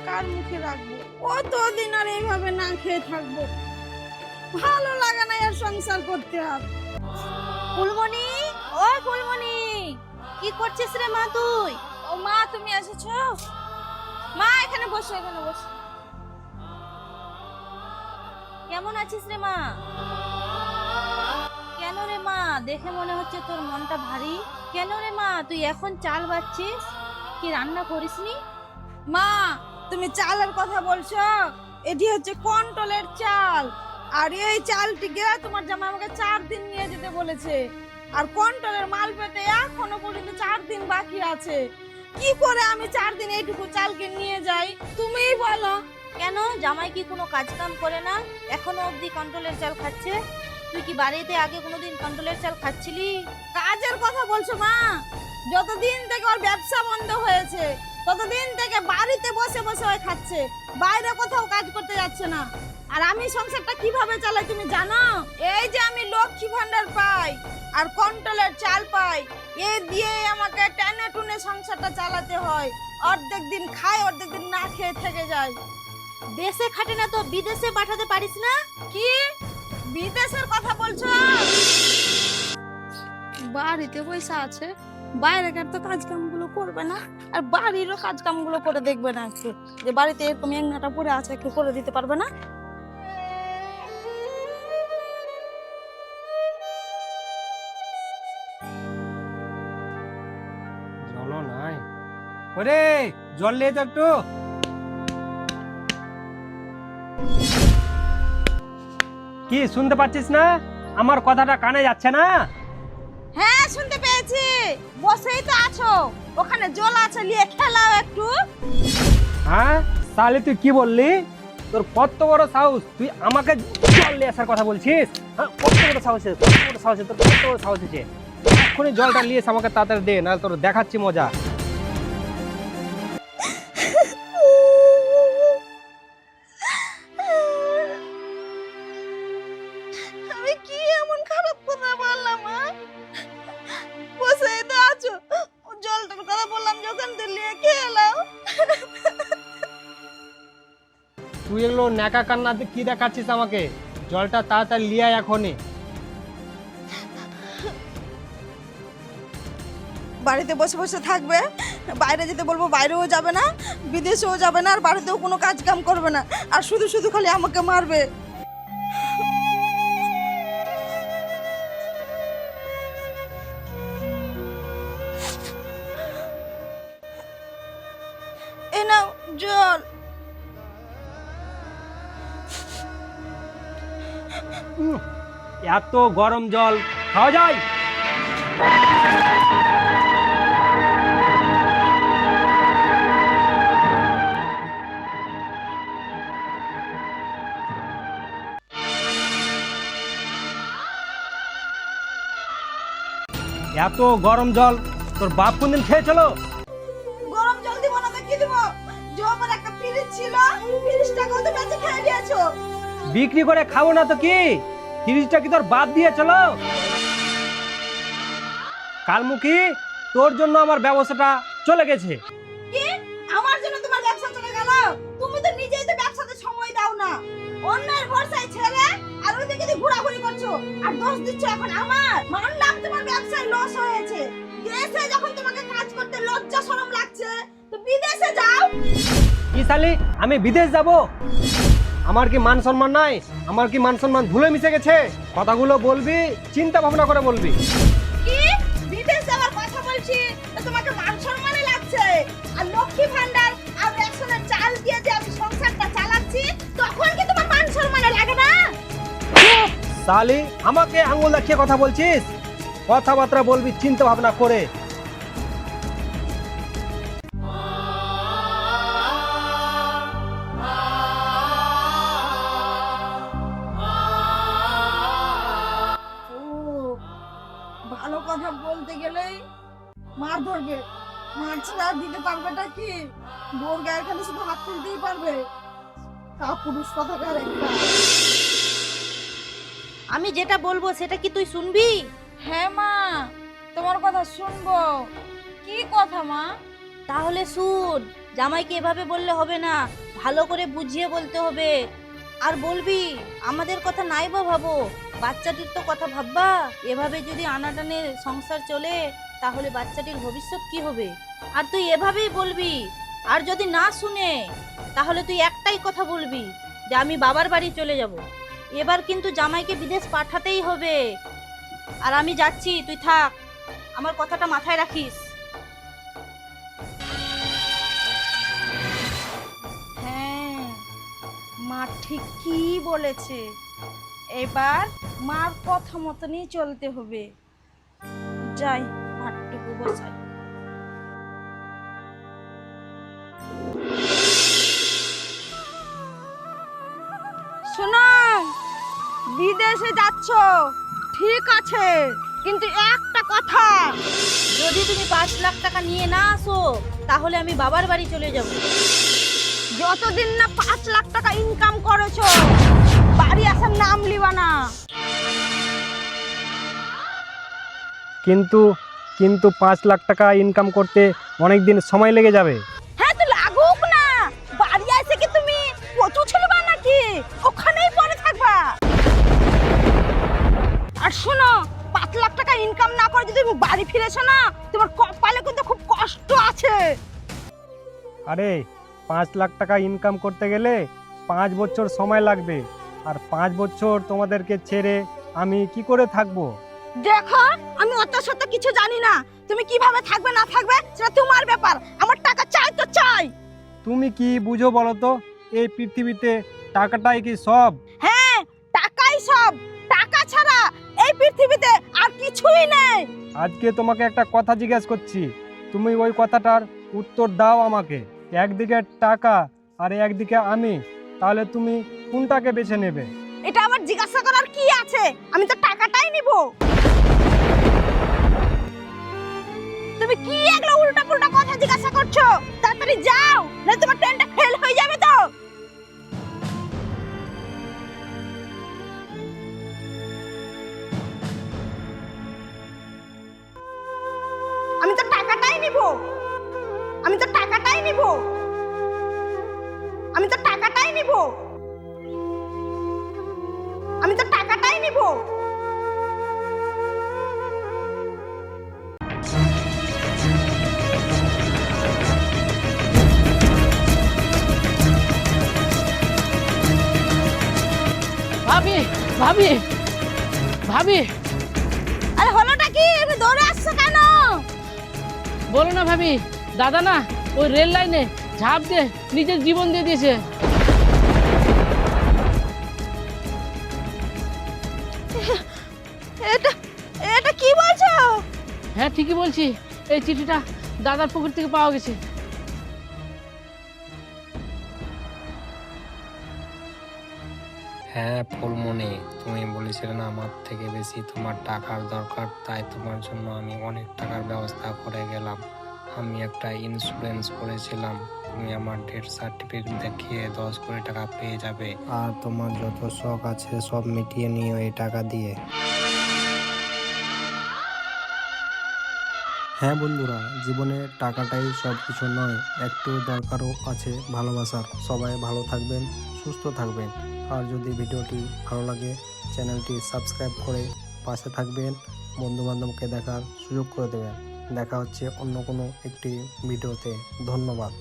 কার মুখে রাখবো? কতদিন আর এইভাবে না খেয়ে থাকবো? ভালো লাগে না আর সংসার করতে। আর ফুলমণি, ও ফুলমণি, কি করছিস রে মা তুই? ও মা, তুমি এসেছো? মা এখানে বসো, এখানে বসো। কেমন আছিস রে মা? কেন রে মা, দেখে মনে হচ্ছে তোর মনটা ভারী। কেন রে মা, তুই এখন চাল বাচ্ছিস? কি রান্না করিসনি? মা, তুমি চালের কথা বলছো? এটি হচ্ছে কন্ট্রোলের চাল। আর এই চালটিকে তোমার জামাই আমাকে 4 দিন নিয়ে যেতে বলেছে। আর কন্ট্রোলের মাল পেতে এখনো পর্যন্ত 4 দিন বাকি আছে। কি করে আমি 4 দিন এইটুকু চালকে নিয়ে যাই, তুমিই বলো। কেন, জামাই কি কোনো কাজ কাম করে না? এখনো অবধি কন্ট্রোলের চাল খাচ্ছে? তুই কি বাড়িতে আগে কোনোদিন কন্ট্রোলের চাল খাচ্ছিলি? কাজের কথা বলছো মা? যতদিন থেকে ওর ব্যবসা বন্ধ হয়েছে ততদিন থেকে বাড়িতে বসে বসে ওই খাচ্ছে, বাইরে কোথাও কাজ করতে যাচ্ছে না। আর আমি সংসারটা কিভাবে চালাই তুমি জানো? এই যে আমি লক্ষ্মী ভান্ডার পাই আর কন্ট্রোলের চাল পাই, এ দিয়ে আমাকে টেনে টুনে সংসারটা চালাতে হয়। অর্ধেক দিন খাই, অর্ধেক দিন না খেয়ে থেকে যায়। দেশে খাটে না তো বিদেশে পাঠাতে পারিস না? কি বিদেশের কথা বলছো? বাড়িতে পয়সা আছে, বাইরেকার তো কাজ কামগুলো করবে না, আর বাড়িরও কাজ কামগুলো করে দেখবে না একটু? যে বাড়িতে এরকম একনাটা পড়ে আছে, একটু করে দিতে পারবে না? জলও নাই। ওরে জল নিয়ে তো একটু। কি শুনতে পাচ্ছিস না? আমার কথাটা কানে যাচ্ছে না? হ্যাঁ, শুনতে পেয়েছি। বসেই তো আছো, ওখানে জল আছে, নিয়ে খেলাও একটু। হ্যাঁ তাহলে তুই কি বললি? তোর কত বড় সাহস, তুই আমাকে জল নিয়ে আসার কথা বলছিস? হ্যাঁ, কত বড় সাহস, কত বড় সাহস, তোর কত বড় সাহস আছে? এক্ষুনি জলটা নিয়ে এসে আমাকে তাড়াতাড়ি দে, না তোর দেখাচ্ছি মজা। আমি কি এমন খারাপ কথা বললাম? বসেই তো আছো, জলটার কথা বললাম যখন, তো নিয়ে খেলাও। তুই এগুলো ন্যাকা কান্না কি দেখাচ্ছিস আমাকে? জলটা তাড়াতাড়ি লিয়ে আয় এখনই। বাড়িতে বসে বসে থাকবে, বাইরে যেতে বলবো বাইরেও যাবে না, বিদেশেও যাবে না, আর বাড়িতেও কোনো কাজ কাম করবে না, আর শুধু শুধু খালি আমাকে মারবে। এই নাও জল। এত গরম জল খাওয়া যায়? এত গরম জল তোর বাপ কোনদিন খেয়েছিল? গরম জল দিব না তো কি দিব? যে আমার একটা ফ্রিজ ছিল, ফ্রিজটাকেও তো বেঁচে খেয়ে দিয়েছো। বিক্রি করে খাবো না তো কি? ফ্রিজটা কি তোর বাপ দিয়েছিল? কালমুখী, তোর জন্য আমার ব্যবসাটা চলে গেছে। কি আমার জন্য তোমার ব্যবসা চলে গেল? তুমি তো নিজেই তো ব্যবসাতে সময় দাও না, অন্যের ভরসায় ছেড়ে আর ওইদিকে দিয়ে ঘোরাঘুরি করছো, আর দোষ দিচ্ছ এখন আমার। মানলাম তোমার ব্যবসায় লস হয়েছে, দেশে যখন তোমাকে কাজ করতে লজ্জা শরম লাগছে, তো বিদেশে যাও। কি শালি, আমি বিদেশ যাব? আমার কি মান সম্মান নাই? আমার কি মান সম্মান ধুলে মিশে গেছে? কথাগুলো বলবি চিন্তা ভাবনা করে বলবি। কি বিদেশ যাওয়ার কথা বলছি, তো তোমাকে মান সম্মানে লাগছে? আর লক্ষ্মী ভান্ডার আর রেশনের চাল দিয়ে যে আমি সংসারটা চালাচ্ছি, তখন কি তোমার মান সম্মানে লাগে না? শালি, আমাকে আঙ্গুল দেখিয়ে কথা বলছিস? কথাবার্তা বলবি চিন্তা ভাবনা করে। ভালো কথা বলতে গেলেই মার ধরবে, মার ছাড়া দিতে পারবেটা কি? বোর গায়ে খালি শুধু হাত তুলতেই পারবে। তা পুরুষ কথাকার একটা। আমি যেটা বলবো সেটা কি তুই শুনবি? হ্যাঁ মা, তোমার কথা শুনবো। কি কথা মা? তাহলে শুন, জামাইকে এভাবে বললে হবে না, ভালো করে বুঝিয়ে বলতে হবে। আর বলবি আমাদের কথা নাই বা ভাবো, বাচ্চাটির তো কথা ভাববা। এভাবে যদি আনাটানে সংসার চলে তাহলে বাচ্চাটির ভবিষ্যৎ কি হবে? আর তুই এভাবেই বলবি। আর যদি না শুনে তাহলে তুই একটাই কথা বলবি যে আমি বাবার বাড়ি চলে যাব। এবার কিন্তু জামাইকে বিদেশ পাঠাতেই হবে। আর আমি যাচ্ছি, তুই থাক, আমার কথাটা মাথায় রাখিস। হ্যাঁ, মা ঠিকই বলেছে। এবার মার কথা মতনই চলতে হবে। যাই, ভাতটুকু বসাই। শোনো, বিদেশে যাচ্ছ ঠিক আছে, কিন্তু একটা কথা, যদি তুমি 5 লাখ টাকা নিয়ে না আসো তাহলে আমি বাবার বাড়ি চলে যাব। যতদিন না 5 লাখ টাকা ইনকাম করেছো বাড়ি আসার নাম লিবা না। কিন্তু 5 লাখ টাকা ইনকাম করতে অনেক দিন সময় লেগে যাবে। হ্যাঁ, তো লাগুক না। বাড়ি এসে কি তুমি কচু ছিলবা নাকি? ওখানেই পড়ে থাকবা। আর শোনো, 5 লাখ টাকা ইনকাম না করে যদি তুমি বাড়ি ফিরেছো না, তোমার কপালে কিন্তু খুব কষ্ট আছে। আরে 5 লাখ টাকা ইনকাম করতে গেলে 5 বছর সময় লাগবে। আর 5 বছর তোমাদেরকে ছেড়ে আমি কি করে থাকবো? দেখো, আমি অত শত কিছু জানি না। তুমি কিভাবে থাকবে না থাকবে সেটা তোমার ব্যাপার। আমার টাকা চাই তো চাই। তুমি কি বুঝো বলো তো? এই পৃথিবীতে টাকাটাই কি সব? হ্যাঁ, টাকাই সব। টাকা ছাড়া এই পৃথিবীতে আর কিছুই নেই। আজকে তোমাকে একটা কথা জিজ্ঞেস করছি, তুমি ওই কথাটার উত্তর দাও আমাকে। একদিকে টাকা আর একদিকে আমি, তাহলে তুমি কোনটাকে বেছে নেবে? এটা আমার জিজ্ঞাসা করার কি আছে? আমি তো টাকাটাই নিব। তুমি কি এগুলো উল্টা পুল্টা কথা জিজ্ঞাসা করছো? তাড়াতাড়ি যাও, না তোমার ট্রেনটা ফেল হয়ে যাবে তো। আমি তো টাকাটাই নিব। আমি তো টাকাটাই নিব। আমি তো টাকাটাই নিব। আমি তো টাকাটাই নিব। ভাবি ভাবি ভাবি, আরে হলোটা কি? তুমি দৌড়ে আসছো কেন? বলো না ভাবি, দাদা না ওই রেল লাইনে ঝাঁপ দিয়ে নিজের জীবন দিয়ে দিয়েছে। এটা এটা কি বলছো? হ্যাঁ ঠিকই বলছি, এই চিঠিটা দাদার পকেট থেকে পাওয়া গেছে। হ্যাঁ ফুলমণি, তুমি বলেছিলে না আমার থেকে বেশি তোমার টাকার দরকার, তাই তোমার জন্য আমি অনেক টাকার ব্যবস্থা করে গেলাম। আমি একটা ইন্স্যুরেন্স করেছিলাম, তুমি আমার ডেথ সার্টিফিকেট দেখিয়ে 10 কোটি টাকা পেয়ে যাবে। আর তোমার যত শখ আছে সব মিটিয়ে নিও এই টাকা দিয়ে। হ্যাঁ বন্ধুরা, জীবনে টাকাটাই সব কিছু নয়, একটু দরকারও আছে ভালোবাসার। সবাই ভালো থাকবেন, সুস্থ থাকবেন। আর যদি ভিডিওটি ভালো লাগে চ্যানেলটি সাবস্ক্রাইব করে পাশে থাকবেন, বন্ধুবান্ধবকে দেখার সুযোগ করে দেবেন। দেখা হচ্ছে অন্য কোনো একটি ভিডিওতে। ধন্যবাদ।